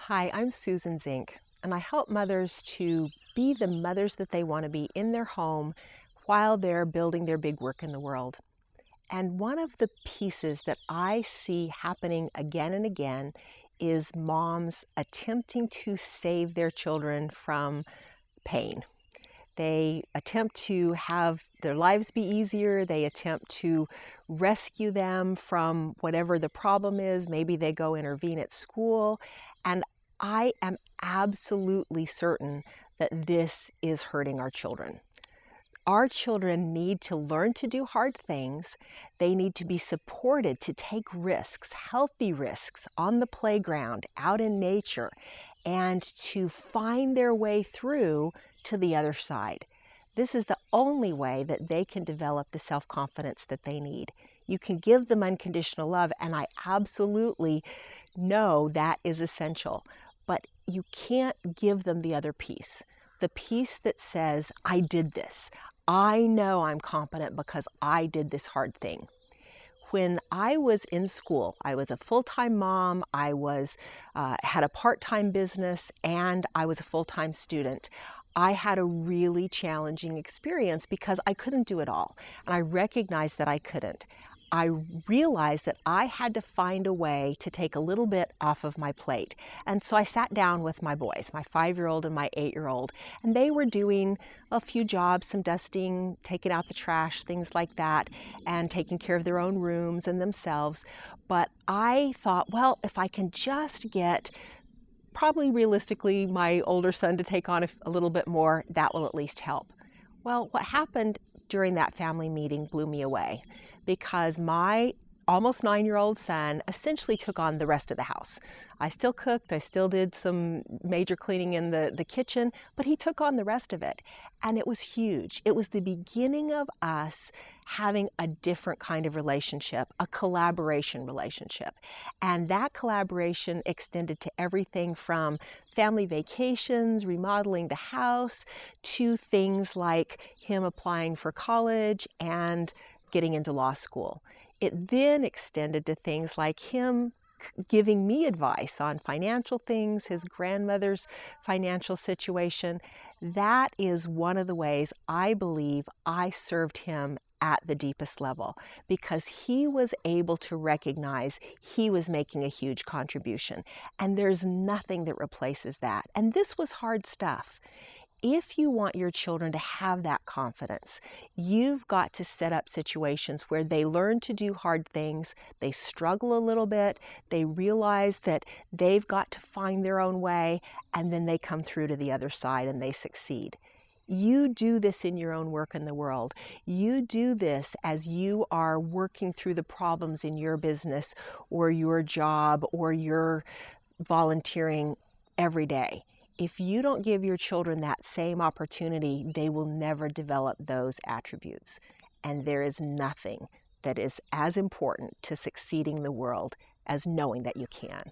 Hi, I'm Susan Zink, and I help mothers to be the mothers that they want to be in their home while they're building their big work in the world. And one of the pieces that I see happening again and again is moms attempting to save their children from pain. They attempt to have their lives be easier. They attempt to rescue them from whatever the problem is. Maybe they go intervene at school. And I am absolutely certain that this is hurting our children. Our children need to learn to do hard things. They need to be supported to take risks, healthy risks on the playground, out in nature, and to find their way through to the other side. This is the only way that they can develop the self-confidence that they need. You can give them unconditional love, and I absolutely know that is essential, but you can't give them the other piece. The piece that says, I did this. I know I'm competent because I did this hard thing. When I was in school, I was a full-time mom, I had a part-time business, and I was a full-time student. I had a really challenging experience because I couldn't do it all, and I recognized that I couldn't. I realized that I had to find a way to take a little bit off of my plate. And so I sat down with my boys, my 5-year-old and my 8-year-old, and they were doing a few jobs, some dusting, taking out the trash, things like that, and taking care of their own rooms and themselves. But I thought, well, if I can just get probably realistically my older son to take on a little bit more, that will at least help. Well, what happened during that family meeting blew me away because my almost 9-year-old son essentially took on the rest of the house. I still cooked, I still did some major cleaning in the kitchen, but he took on the rest of it. And it was huge. It was the beginning of us having a different kind of relationship, a collaboration relationship. And that collaboration extended to everything from family vacations, remodeling the house, to things like him applying for college and getting into law school. It then extended to things like him giving me advice on financial things, his grandmother's financial situation. That is one of the ways I believe I served him at the deepest level, because he was able to recognize he was making a huge contribution. And there's nothing that replaces that. And this was hard stuff. If you want your children to have that confidence, you've got to set up situations where they learn to do hard things, they struggle a little bit, they realize that they've got to find their own way, and then they come through to the other side and they succeed. You do this in your own work in the world. You do this as you are working through the problems in your business or your job or your volunteering every day. If you don't give your children that same opportunity, they will never develop those attributes. And there is nothing that is as important to succeeding in the world as knowing that you can.